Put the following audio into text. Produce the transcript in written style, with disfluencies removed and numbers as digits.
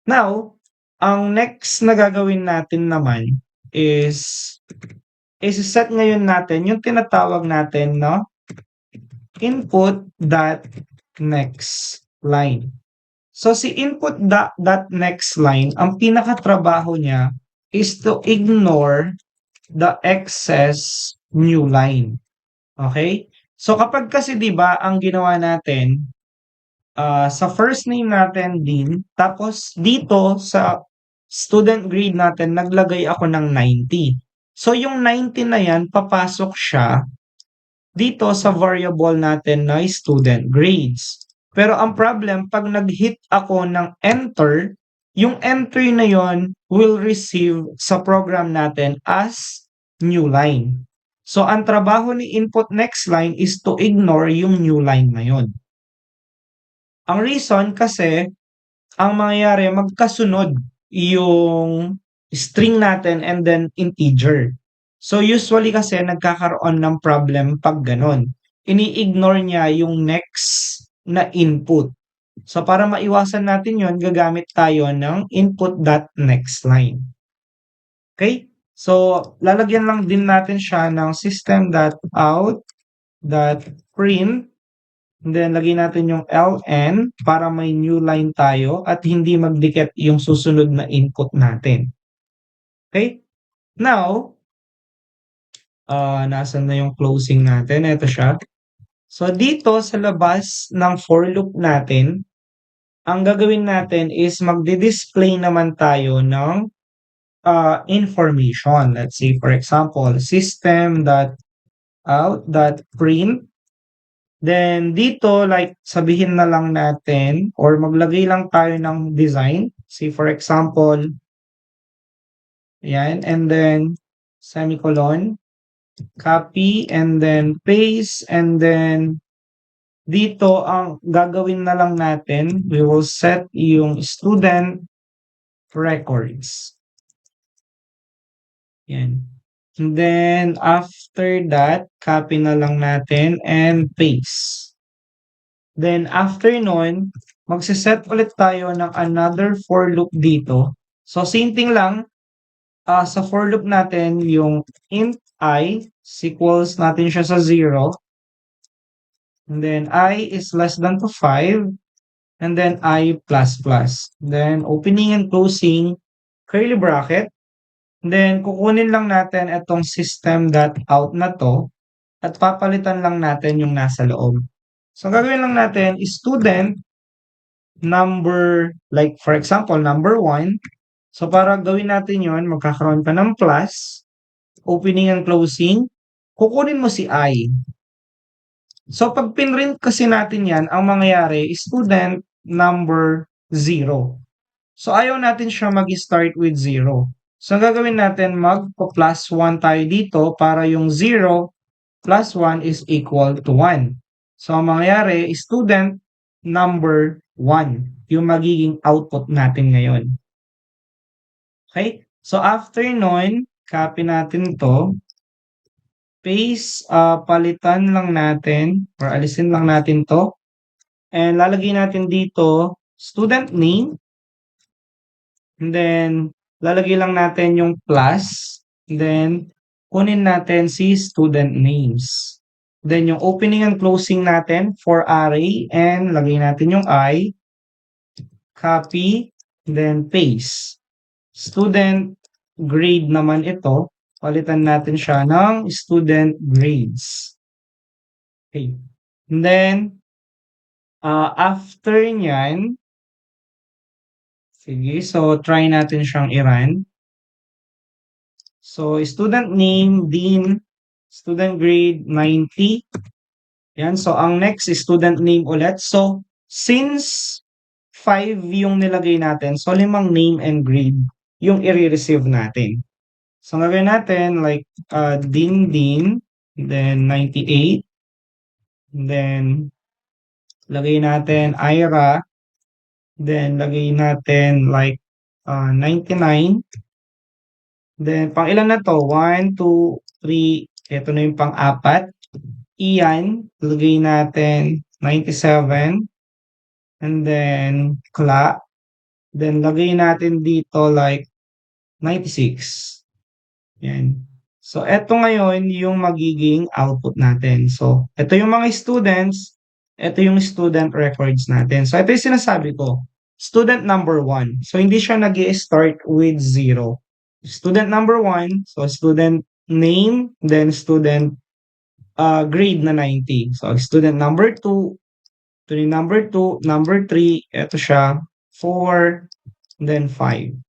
Now, ang next na gagawin natin naman is ise-set ngayon natin yung tinatawag natin na input dot next line. So si input dot next line, ang pinakatrabaho niya is to ignore the excess new line. Okay? So kapag kasi 'di ba ang ginawa natin sa first name natin din, tapos dito sa student grade natin naglagay ako ng 90. So yung 90 na yan papasok siya dito sa variable natin na student grades. Pero ang problem, pag nag-hit ako ng enter, yung entry na yon will receive sa program natin as new line. So, ang trabaho ni input next line is to ignore yung new line na yon. Ang reason kasi, ang mangyayari, magkasunod yung string natin and then integer. So usually kasi nagkakaroon ng problem pag ganon. Ini-ignore niya yung next na input. So para maiwasan natin yon, gagamit tayo ng input.nextLine. Okay? So lalagyan lang din natin siya ng system.out.print. And then lagyan natin yung ln para may new line tayo at hindi magdikit yung susunod na input natin. Okay? Now, nasan na yung closing natin? Ito siya. So, dito sa labas ng for loop natin, ang gagawin natin is magdi-display naman tayo ng information. Let's say, for example, system.out.print. Then, dito, like, sabihin na lang natin or maglagay lang tayo ng design. Say, for example, yan, and then, semicolon. Copy and then paste and then dito ang gagawin na lang natin, we will set yung student records. Yan. And then after that, copy na lang natin and paste. Then after nun, magsiset ulit tayo ng another for loop dito. So same thing lang, sa for loop natin yung int I equals natin siya sa 0. And then I is less than to 5. And then I plus plus. Then opening and closing curly bracket. And then kukunin lang natin itong system.out na to at papalitan lang natin yung nasa loob. So gagawin lang natin is student number, like for example, number 1. So para gawin natin yon, magkakaroon ka ng plus, opening and closing, kukunin mo si I. So pag pinrint kasi natin yan, ang mangyayari is student number 0. So ayaw natin siya mag-start with 0. So ang gagawin natin, mag-plus 1 tayo dito para yung 0 plus 1 is equal to 1. So ang mangyayari is student number 1, yung magiging output natin ngayon. Okay? So after nun, copy natin to. Paste, palitan lang natin or alisin lang natin to. And lalagay natin dito student name. And then lalagay lang natin yung plus. And then kunin natin si student names. Then yung opening and closing natin for array and lagay natin yung I. Copy, then paste. Student grade naman ito. Palitan natin siya ng student grades. Okay. And then, after nyan, sige, so try natin siyang i-run. So, student name, Dean, student grade, 90. Yan, so ang next is student name ulit. So, since 5 yung nilagay natin, so 5 name and grade yung i-receive natin. So, ang gagawin natin, like, Dean, then 98. Then, lagay natin Ira. Then, lagay natin, like, 99. Then, pang ilan na to? 1, 2, 3. Ito na yung pang-4. Ian, lagay natin 97. And then, Kla. Then lagay natin dito like 96. Yan. So eto ngayon yung magiging output natin. So eto yung mga students, eto yung student records natin. So ito yung sinasabi ko, student number 1. So hindi siya nag-i-start with 0. Student number 1, so student name, then student grade na 90. So student number 2, student number 2, number 3, eto siya, 4, then 5.